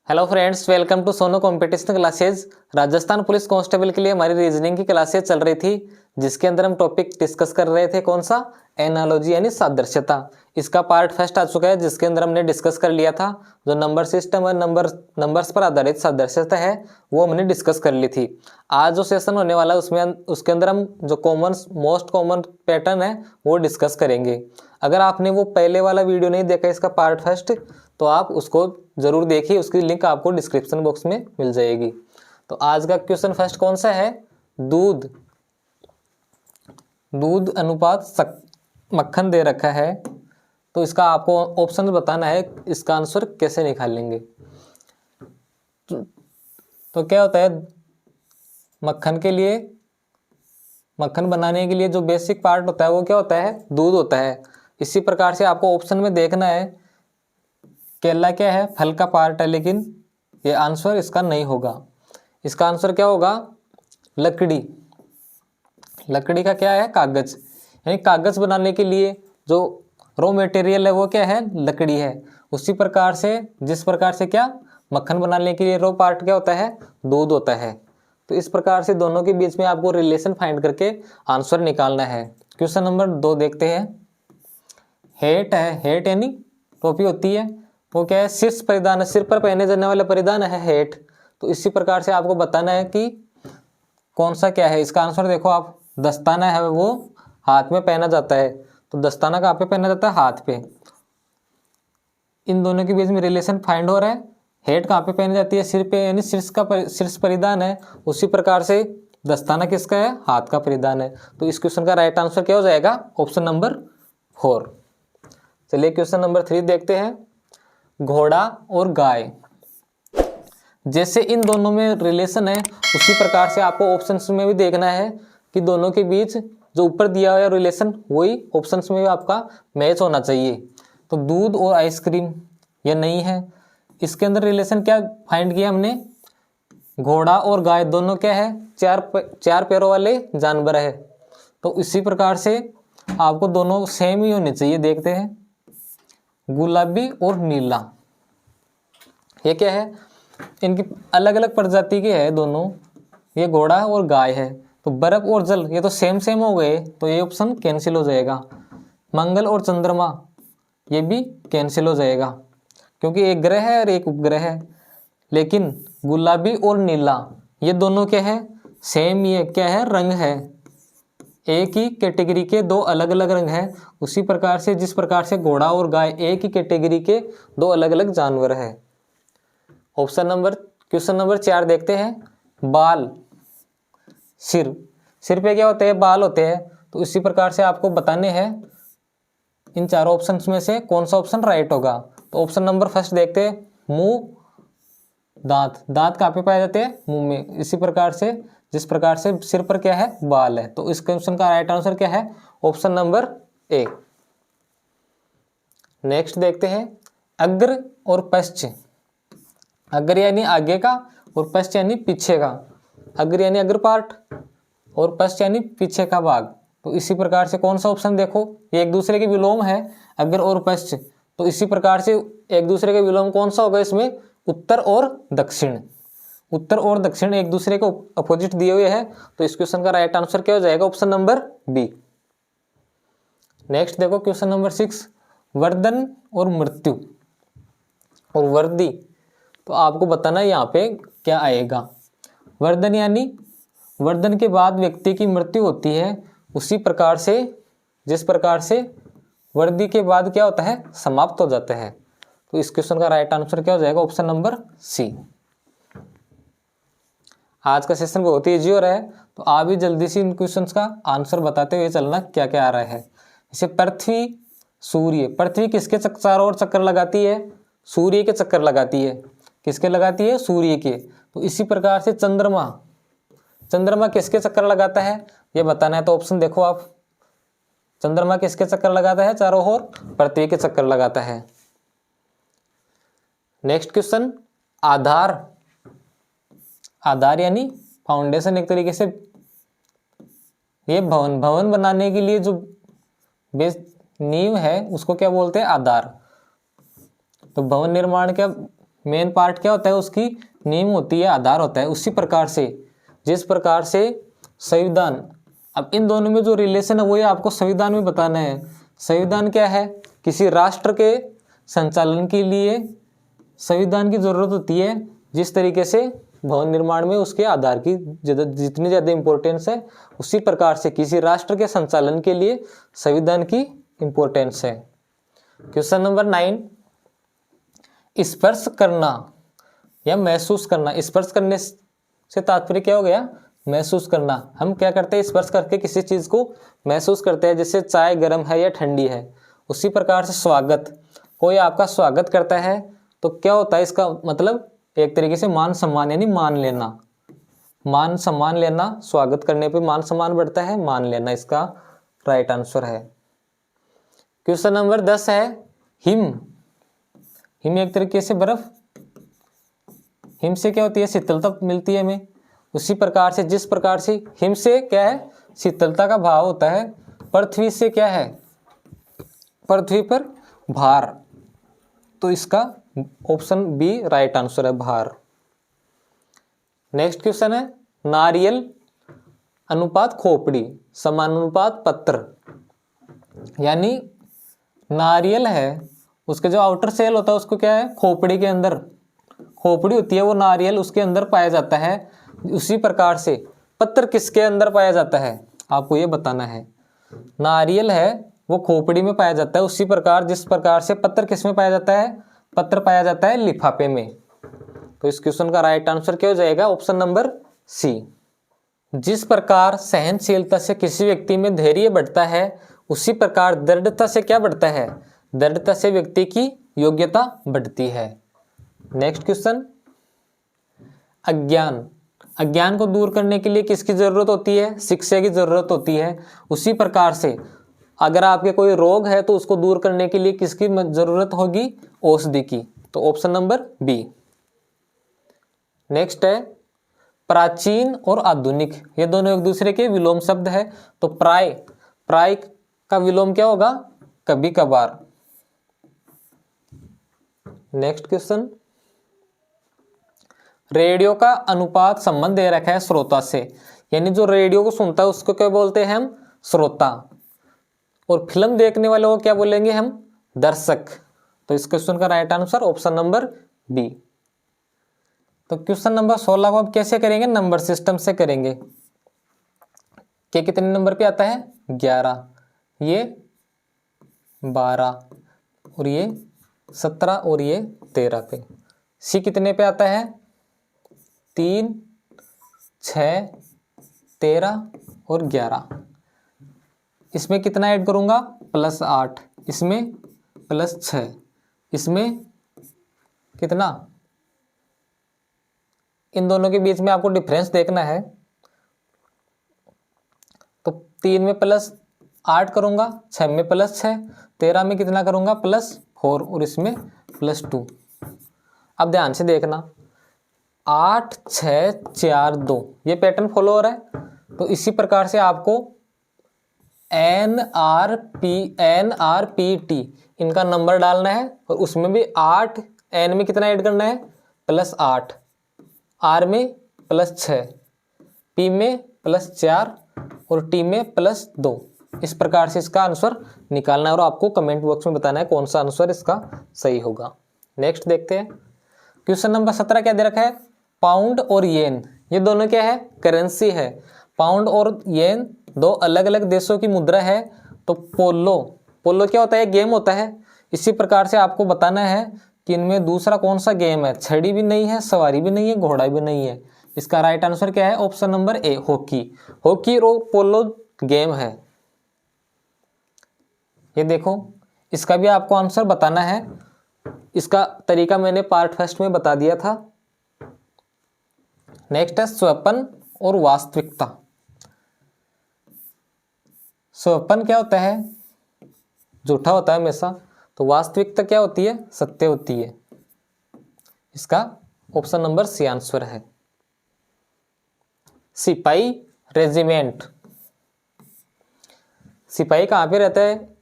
Hello friends, welcome to सोनो competition classes. Rajasthan police constable के लिए हमारी रीजनिंग की क्लासेज चल रही थी, जिसके अंदर हम टॉपिक डिस्कस कर रहे थे। कौन सा? एनालॉजी यानी सादृश्यता। इसका पार्ट फर्स्ट आ चुका है, जिसके अंदर हमने डिस्कस कर लिया था जो नंबर सिस्टम और नंबर्स पर आधारित सादृश्यता है, वो हमने डिस्कस कर ली थी। आज जो सेशन होने वाला है उसके अंदर हम जो मोस्ट कॉमन पैटर्न है वो डिस्कस करेंगे। अगर आपने वो पहले वाला वीडियो नहीं देखा, इसका पार्ट फर्स्ट, तो आप उसको जरूर देखिए। उसकी लिंक आपको डिस्क्रिप्शन बॉक्स में मिल जाएगी। तो आज का क्वेश्चन फर्स्ट कौन सा है? दूध अनुपात मक्खन दे रखा है, तो इसका आपको ऑप्शन बताना है, इसका आंसर कैसे निकालेंगे। तो क्या होता है, मक्खन बनाने के लिए जो बेसिक पार्ट होता है वो क्या होता है? दूध होता है। इसी प्रकार से आपको ऑप्शन में देखना है, केला क्या है? फल का पार्ट है, लेकिन ये आंसर इसका नहीं होगा। इसका आंसर क्या होगा? लकड़ी। लकड़ी का क्या है? कागज। यानी कागज बनाने के लिए जो रॉ मटेरियल है वो क्या है? लकड़ी है। उसी प्रकार से जिस प्रकार से क्या मक्खन बनाने के लिए रॉ पार्ट क्या होता है? दूध होता है। तो इस प्रकार से दोनों के बीच में आपको रिलेशन फाइंड करके आंसर निकालना है। क्वेश्चन नंबर 2 देखते हैं। हेट है, हेट यानी टोपी होती है, वो क्या है? शीर्ष परिधान है, सिर पर पहने जाने वाला परिधान है हेट। तो इसी प्रकार से आपको बताना है कि कौन सा क्या है। इसका आंसर देखो आप, दस्ताना है, वो हाथ में पहना जाता है। तो दस्ताना कहाँ पे पहना जाता है? हाथ पे। इन दोनों के बीच में रिलेशन फाइंड हो रहा है। हेट कहाँ पे पहनी जाती है? सिर पे, यानी शीर्ष परिधान है। उसी प्रकार से दस्ताना किसका है? हाथ का परिधान है। तो इस क्वेश्चन का राइट आंसर क्या हो जाएगा? Option number 4। चलिए क्वेश्चन नंबर 3 देखते हैं। घोड़ा और गाय, जैसे इन दोनों में रिलेशन है, उसी प्रकार से आपको ऑप्शंस में भी देखना है कि दोनों के बीच जो ऊपर दिया हुआ रिलेशन वही ऑप्शंस में भी आपका मैच होना चाहिए। तो दूध और आइसक्रीम ये नहीं है। इसके अंदर रिलेशन क्या फाइंड किया हमने? घोड़ा और गाय दोनों क्या है? चार पैरों वाले जानवर है। तो इसी प्रकार से आपको दोनों सेम ही होने चाहिए। देखते हैं, गुलाबी और नीला, ये क्या है? इनकी अलग अलग प्रजाति के है दोनों। ये घोड़ा और गाय है। तो बर्फ और जल ये तो सेम हो गए, तो ये ऑप्शन कैंसिल हो जाएगा। मंगल और चंद्रमा ये भी कैंसिल हो जाएगा, क्योंकि एक ग्रह है और एक उपग्रह है। लेकिन गुलाबी और नीला ये दोनों क्या है? सेम। ये क्या है? रंग है। एक ही कैटेगरी के दो अलग अलग रंग हैं। उसी प्रकार से जिस प्रकार से घोड़ा और गाय एक ही कैटेगरी के दो अलग अलग जानवर है। क्वेश्चन नंबर 4 देखते हैं। बाल, सिर पे क्या होते हैं? बाल होते हैं। तो इसी प्रकार से आपको बताने हैं इन चारों ऑप्शंस में से कौन सा ऑप्शन राइट होगा। तो ऑप्शन नंबर फर्स्ट देखते हैं, मुंह, दांत कहाँ पे पाए जाते हैं? मुंह में। इसी प्रकार से जिस प्रकार से सिर पर क्या है? बाल है। तो इस क्वेश्चन का राइट आंसर क्या है? Option number A. नेक्स्ट देखते हैं, अग्र और पश्च। अग्र यानी आगे का और पश्च यानी पीछे का। अग्र यानी अग्र पार्ट और पश्च यानी पीछे का भाग। तो इसी प्रकार से कौन सा ऑप्शन? देखो, ये एक दूसरे के विलोम है, अग्र और पश्च। तो इसी प्रकार से एक दूसरे के विलोम कौन सा होगा इसमें? उत्तर और दक्षिण। उत्तर और दक्षिण एक दूसरे को अपोजिट दिए हुए हैं। तो इस क्वेश्चन का राइट आंसर क्या हो जाएगा? Option number B. नेक्स्ट देखो क्वेश्चन नंबर 6, वर्धन और मृत्यु और वर्दी। तो आपको बताना है यहाँ पे क्या आएगा। वर्धन यानी वर्धन के बाद व्यक्ति की मृत्यु होती है। उसी प्रकार से जिस प्रकार से वर्दी के बाद क्या होता है? समाप्त हो जाता है। तो इस क्वेश्चन का राइट आंसर क्या हो जाएगा? Option number C. आज का सेशन बहुत ही ईजी हो रहा है, तो आप भी जल्दी से इन क्वेश्चंस का आंसर बताते हुए चलना क्या क्या आ रहा है। जैसे पृथ्वी, सूर्य। पृथ्वी किसके चारों ओर चक्कर लगाती है? सूर्य के चक्कर लगाती है। किसके लगाती है? सूर्य के। तो इसी प्रकार से चंद्रमा किसके चक्कर लगाता है? ये बताना है। तो ऑप्शन देखो आप, चंद्रमा किसके चक्कर लगाता है चारों ओर? पृथ्वी के चक्कर लगाता है। नेक्स्ट क्वेश्चन, आधार यानी फाउंडेशन। एक तरीके से ये भवन बनाने के लिए जो बेस नींव है उसको क्या बोलते हैं? आधार। तो भवन निर्माण का मेन पार्ट क्या होता है, उसकी नींव होती है, आधार होता है। उसी प्रकार से जिस प्रकार से संविधान, अब इन दोनों में जो रिलेशन है वो ये आपको संविधान में बताना है। संविधान क्या है, किसी राष्ट्र के संचालन के लिए संविधान की जरूरत होती है। जिस तरीके से भवन निर्माण में उसके आधार की जितनी ज़्यादा इम्पोर्टेंस है, उसी प्रकार से किसी राष्ट्र के संचालन के लिए संविधान की इम्पोर्टेंस है। क्वेश्चन नंबर 9, स्पर्श करना या महसूस करना। स्पर्श करने से तात्पर्य क्या हो गया, महसूस करना। हम क्या करते हैं, स्पर्श करके किसी चीज़ को महसूस करते हैं, जैसे चाय गर्म है या ठंडी है। उसी प्रकार से स्वागत, कोई आपका स्वागत करता है तो क्या होता है, इसका मतलब एक तरीके से मान सम्मान, यानी मान लेना, मान सम्मान लेना। स्वागत करने पे मान सम्मान बढ़ता है, मान लेना इसका राइट आंसर है। क्वेश्चन नंबर 10 है हिम। हिम एक तरीके से बर्फ, हिम से क्या होती है, शीतलता मिलती है हमें। उसी प्रकार से जिस प्रकार से हिम से क्या है, शीतलता का भाव होता है, पृथ्वी से क्या है, पृथ्वी पर भार। तो इसका ऑप्शन बी राइट आंसर है, भार। नेक्स्ट क्वेश्चन है नारियल अनुपात खोपड़ी समानुपात पत्र। यानी नारियल है, उसके जो आउटर सेल होता है उसको क्या है, खोपड़ी के अंदर, खोपड़ी होती है वो नारियल उसके अंदर पाया जाता है। उसी प्रकार से पत्र किसके अंदर पाया जाता है, आपको ये बताना है। नारियल है वो खोपड़ी में पाया जाता है, उसी प्रकार जिस प्रकार से पत्र किस में पाया जाता है, पत्र पाया जाता है लिफाफे में। तो इस क्वेश्चन का राइट आंसर क्या हो जाएगा, ऑप्शन नंबर सी। जिस प्रकार सहनशीलता से किसी व्यक्ति में धैर्य बढ़ता है, उसी प्रकार दृढ़ता से क्या बढ़ता है, दृढ़ता से व्यक्ति की योग्यता बढ़ती है। नेक्स्ट क्वेश्चन, अज्ञान। अज्ञान को दूर करने के लिए किसकी जरूरत होती है, शिक्षा की जरूरत होती है। उसी प्रकार से अगर आपके कोई रोग है तो उसको दूर करने के लिए किसकी जरूरत होगी, औषधि की। तो ऑप्शन नंबर बी। नेक्स्ट है प्राचीन और आधुनिक, ये दोनों एक दूसरे के विलोम शब्द है। तो प्राय, प्राय का विलोम क्या होगा, कभी कभार। नेक्स्ट क्वेश्चन, रेडियो का अनुपात संबंध दे रखा है श्रोता से, यानी जो रेडियो को सुनता है उसको क्या बोलते हैं हम, श्रोता। और फिल्म देखने वाले को क्या बोलेंगे हम, दर्शक। तो इस क्वेश्चन का right answer option number B. तो क्वेश्चन नंबर 16 को अब कैसे करेंगे, नंबर सिस्टम से करेंगे। के कितने नंबर पे आता है, 11, ये 12 और ये 17 और ये 13 पे। सी कितने पे आता है, 3, 6, 13 और 11। इसमें कितना ऐड करूंगा, +8, इसमें +6, इसमें कितना, इन दोनों के बीच में आपको डिफरेंस देखना है। तो 3 में +8 करूंगा, 6 में +6, 13 में कितना करूंगा, +4 और इसमें +2। अब ध्यान से देखना, 8, 6, 4, 2, ये पैटर्न फॉलो हो रहा है। तो इसी प्रकार से आपको NRPT इनका नंबर डालना है, और उसमें भी 8, N में कितना ऐड करना है, +8, R में +6, P में +4 और T में +2। इस प्रकार से इसका आंसर निकालना है और आपको कमेंट बॉक्स में बताना है कौन सा आंसर इसका सही होगा। नेक्स्ट देखते हैं, क्वेश्चन नंबर 17 क्या दे रखा है, पाउंड और येन, ये दोनों क्या है, करेंसी है। पाउंड और येन दो अलग अलग देशों की मुद्रा है। तो पोलो, पोलो क्या होता है, गेम होता है। इसी प्रकार से आपको बताना है कि इनमें दूसरा कौन सा गेम है, छड़ी भी नहीं है, सवारी भी नहीं है, घोड़ा भी नहीं है। इसका राइट आंसर क्या है, option number A, hockey. Hockey और पोलो गेम है। ये देखो, इसका भी आपको आंसर बताना है। इसका तरीका मैंने पार्ट फर्स्ट में बता दिया था। नेक्स्ट है स्वप्न और वास्तविकता। स्वप्न क्या होता है, झूठा होता है हमेशा। तो वास्तविकता क्या होती है, सत्य होती है। इसका ऑप्शन नंबर सी आंसर है। सिपाही रेजिमेंट, सिपाही कहाँ पे रहता है,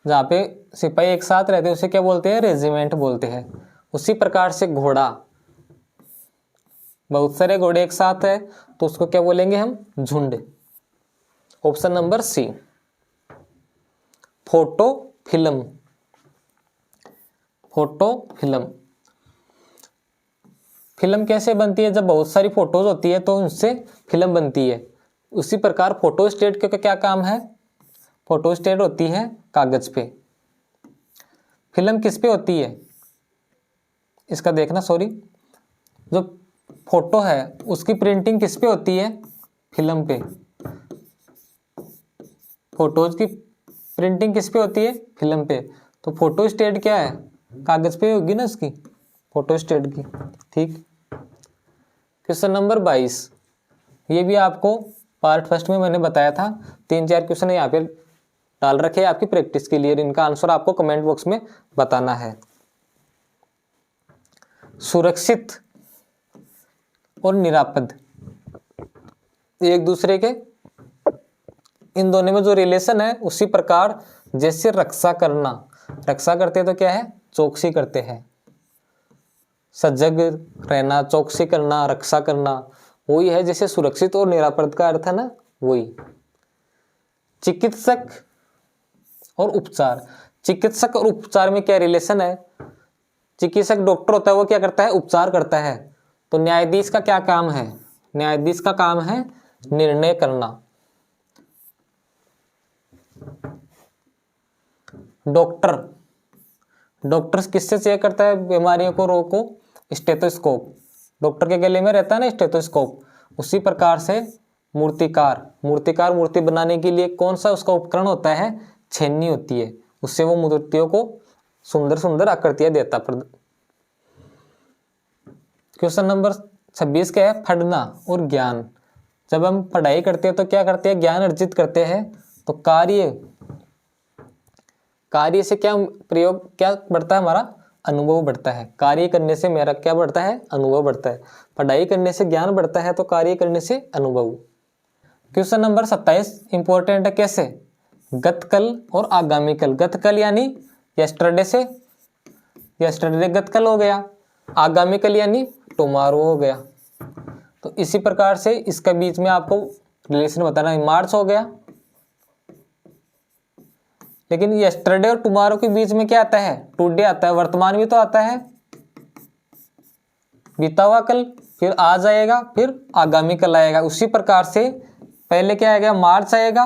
जहाँ पे सिपाही एक साथ रहते हैं उसे क्या बोलते हैं, रेजिमेंट बोलते हैं। उसी प्रकार से घोड़ा, बहुत सारे घोड़े एक साथ है तो उसको क्या बोलेंगे हम? झुंड। Option number C. Photo film, photo film, film कैसे बनती है? जब बहुत सारी फोटोज होती है तो उनसे फिल्म बनती है। उसी प्रकार फोटोस्टेट का क्या काम है? फोटोस्टेट होती है कागज पे। फिल्म किस पे होती है इसका देखना, सॉरी, जो फोटो है उसकी प्रिंटिंग किस पे होती है? फिल्म पे। फोटोज की प्रिंटिंग किस पे होती है? फिल्म पे। तो फोटोस्टेट क्या है? कागज पे होगी ना उसकी, फोटोस्टेट की। ठीक। क्वेश्चन नंबर 22, ये भी आपको पार्ट फर्स्ट में मैंने बताया था। 3-4 क्वेश्चन यहाँ पे डाल रखे हैं आपकी प्रैक्टिस के लिए, इनका आंसर आपको कमेंट बॉक्स में बताना है। सुरक्षित और निरापद, एक दूसरे के, इन दोनों में जो रिलेशन है उसी प्रकार जैसे रक्षा करना, रक्षा करते हैं तो क्या है? चौकसी करते हैं। सजग रहना, चौकसी करना, रक्षा करना, वही है जैसे सुरक्षित और निरापद का अर्थ है ना, वही। चिकित्सक और उपचार, चिकित्सक और उपचार में क्या रिलेशन है? चिकित्सक डॉक्टर होता है, वो क्या करता है? उपचार करता है। तो न्यायाधीश का क्या काम है? न्यायाधीश का काम है निर्णय करना। डॉक्टर, डॉक्टर किससे चेक करता है बीमारियों को, रोग को? स्टेथोस्कोप। डॉक्टर के गले में रहता है ना स्टेथोस्कोप। उसी प्रकार से मूर्तिकार, मूर्तिकार मूर्ति बनाने के लिए कौन सा उसका उपकरण होता है? छेनी होती है। उससे वो मूर्तियों को सुंदर सुंदर आकृतियां देता। क्वेश्चन नंबर 26 क्या है? पढ़ना और ज्ञान। जब हम पढ़ाई करते हैं तो क्या करते हैं? ज्ञान अर्जित करते हैं। तो कार्य से क्या प्रयोग, क्या बढ़ता है? हमारा अनुभव बढ़ता है। कार्य करने से मेरा क्या बढ़ता है? अनुभव बढ़ता है। पढ़ाई करने से ज्ञान बढ़ता है तो कार्य करने से अनुभव। क्वेश्चन नंबर 27 इंपॉर्टेंट है। कैसे? गतकल और आगामी कल। गतकल यानी यस्टरडे से, यस्टरडे गतकल हो गया। आगामी कल यानी टुमारो हो गया। तो इसी प्रकार से इसका बीच में आपको रिलेशन बताना है। मार्च हो गया, लेकिन यस्टरडे और टुमारो के बीच में क्या आता है? टुडे आता है। वर्तमान भी तो आता है, बीता हुआ कल, फिर आज आएगा, फिर आगामी कल आएगा। उसी प्रकार से पहले क्या आएगा? मार्च आएगा,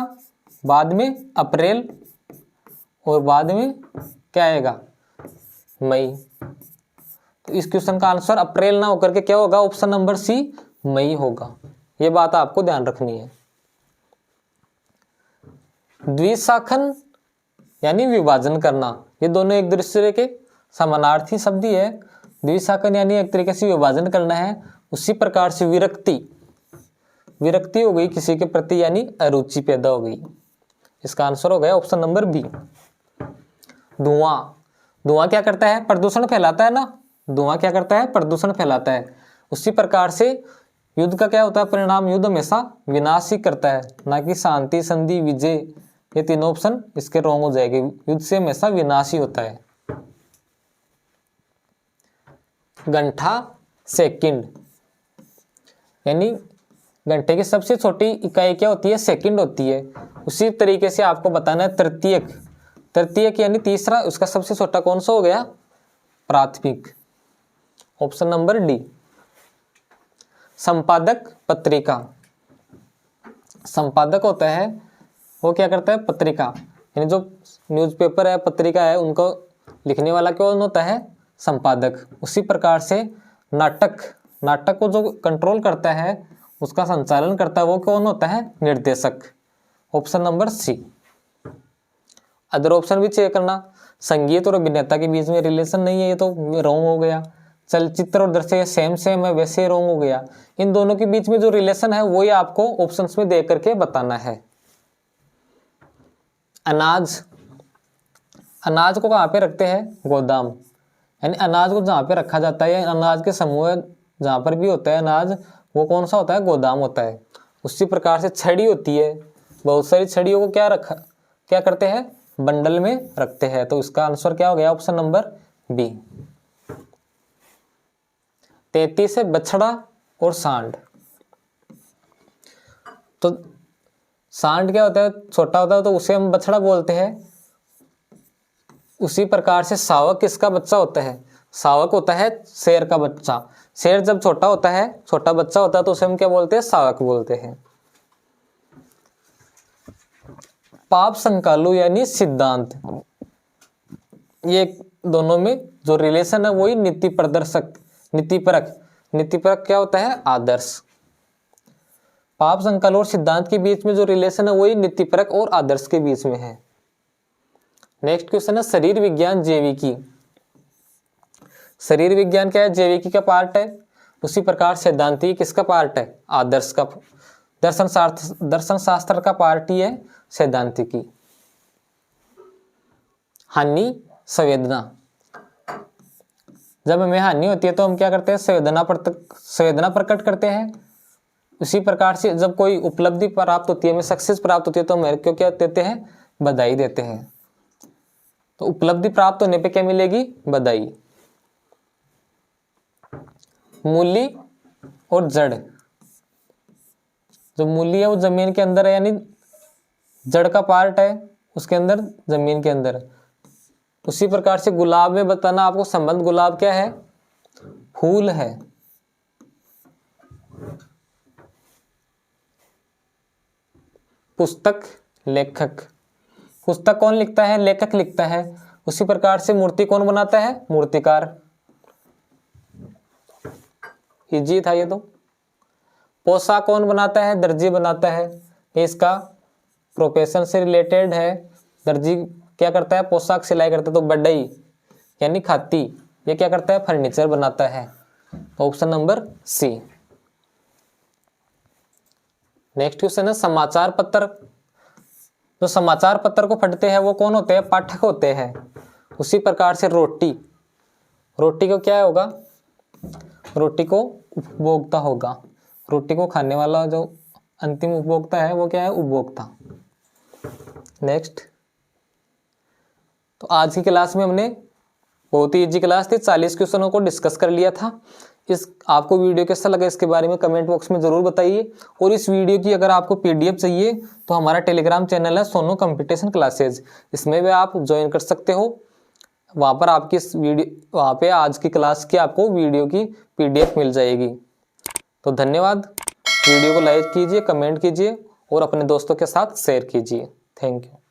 बाद में अप्रैल, और बाद में क्या आएगा? मई। तो इस क्वेश्चन का आंसर अप्रैल ना होकर के क्या होगा? ऑप्शन नंबर सी, मई होगा। ये बात आपको ध्यान रखनी है। द्विशाखन यानी विभाजन करना, ये दोनों एक दूसरे के समानार्थी शब्द ही है। द्विशाखन यानी एक तरीके से विभाजन करना है। उसी प्रकार से विरक्ति, विरक्ति हो गई किसी के प्रति, यानी अरुचि पैदा हो गई। इसका आंसर हो गया ऑप्शन नंबर बी। धुआं, धुआं क्या करता है? प्रदूषण फैलाता है ना। धुआं क्या करता है? प्रदूषण फैलाता है। उसी प्रकार से युद्ध का क्या होता है परिणाम? युद्ध हमेशा विनाश ही करता है, ना कि शांति, संधि, विजय। ये तीनों ऑप्शन इसके रॉन्ग हो जाएंगे। युद्ध से हमेशा विनाश ही होता है। घंटा सेकंड, यानी घंटे की सबसे छोटी इकाई क्या होती है? सेकंड होती है। उसी तरीके से आपको बताना है तृतीयक। तृतीयक यानी तीसरा, उसका सबसे छोटा कौन सा हो गया? प्राथमिक। Option number D. संपादक पत्रिका, संपादक होता है वो क्या करता है? पत्रिका, यानी जो न्यूज़पेपर है, पत्रिका है, उनको लिखने वाला कौन होता है? संपादक। उसी प्रकार से नाटक, नाटक को जो कंट्रोल करता है, उसका संचालन करता है, वो कौन होता है? निर्देशक। Option number C. Other option भी चेक करना। संगीत और अभिनेता के बीच में रिलेशन नहीं है, ये तो रॉन्ग हो गया। चलचित्र और दृश्य सेम सेम है, वैसे रॉन्ग हो गया। इन दोनों के बीच में जो रिलेशन है वही आपको ऑप्शंस में दे करके बताना है। अनाज, अनाज को कहाँ पे रखते हैं? गोदाम, यानी अनाज को जहाँ पे रखा जाता है, अनाज के समूह जहाँ पर भी होता है अनाज, वो कौन सा होता है? गोदाम होता है। उसी प्रकार से छड़ी होती है, बहुत सारी छड़ियों को क्या करते हैं? बंडल में रखते हैं। तो इसका आंसर क्या हो गया? Option number B. 33 है बछड़ा और सांड। तो सांड क्या होता है, छोटा होता है तो उसे हम बछड़ा बोलते हैं। उसी प्रकार से शावक किसका बच्चा होता है, शावक होता है शेर का बच्चा। शेर जब छोटा होता है, छोटा बच्चा होता है तो उसे हम क्या बोलते हैं, शावक बोलते हैं। पाप संकालु यानी सिद्धांत, ये दोनों में जो रिलेशन है वही नीति प्रदर्शक, नीतिपरक। नीतिपरक क्या होता है, आदर्श। पाप संकल्प और सिद्धांत के बीच में जो रिलेशन है वही नीतिपरक और आदर्श के बीच में है। नेक्स्ट क्वेश्चन है शरीर विज्ञान जैविकी। शरीर विज्ञान क्या है, जैविकी का पार्ट है। उसी प्रकार सिद्धांतिक किसका पार्ट है, आदर्श का। दर्शन शास्त्र का पार्ट ही है सिद्धांतिकी। हानि संवेदना, जब हमें हानि होती है तो हम क्या करते हैं, संवेदना प्रकट करते हैं। उसी प्रकार से जब कोई उपलब्धि प्राप्त होती है, हमें सक्सेस प्राप्त होती है तो हम क्यों क्या देते हैं, बधाई देते हैं। तो उपलब्धि प्राप्त होने पे क्या मिलेगी, बधाई। मूली और जड़, जो मूली है वो जमीन के अंदर है, यानी जड़ का पार्ट है उसके अंदर, जमीन के अंदर। उसी प्रकार से गुलाब में बताना आपको संबंध, गुलाब क्या है, फूल है। पुस्तक लेखक, पुस्तक कौन लिखता है, लेखक लिखता है। उसी प्रकार से मूर्ति कौन बनाता है, मूर्तिकार। इजी था ये तो। पोशाक कौन बनाता है, दर्जी बनाता है। ये इसका प्रोफेशन से रिलेटेड है। दर्जी क्या करता है, पोशाक सिलाई करता है। तो बढ़ई यानी खाती, ये क्या करता है, फर्नीचर बनाता है। Option number C. Next question है समाचार पत्र। जो समाचार पत्र को पढ़ते हैं वो कौन होते हैं, पाठक होते हैं। उसी प्रकार से रोटी, रोटी को क्या होगा, रोटी को उपभोक्ता होगा। रोटी को खाने वाला जो अंतिम उपभोक्ता है वो क्या है, उपभोक्ता। नेक्स्ट, तो आज की क्लास में हमने बहुत ही इजी क्लास थी, 40 क्वेश्चनों को डिस्कस कर लिया था। इस आपको वीडियो कैसा लगा इसके बारे में कमेंट बॉक्स में जरूर बताइए। और इस वीडियो की अगर आपको पीडीएफ चाहिए तो हमारा टेलीग्राम चैनल है सोनू कंपटीशन क्लासेज, इसमें भी आप ज्वाइन कर सकते हो। वहाँ पर आपकी इस वीडियो, वहाँ पे आज की क्लास की आपको वीडियो की पीडीएफ मिल जाएगी। तो धन्यवाद। वीडियो को लाइक कीजिए, कमेंट कीजिए और अपने दोस्तों के साथ शेयर कीजिए। Thank you.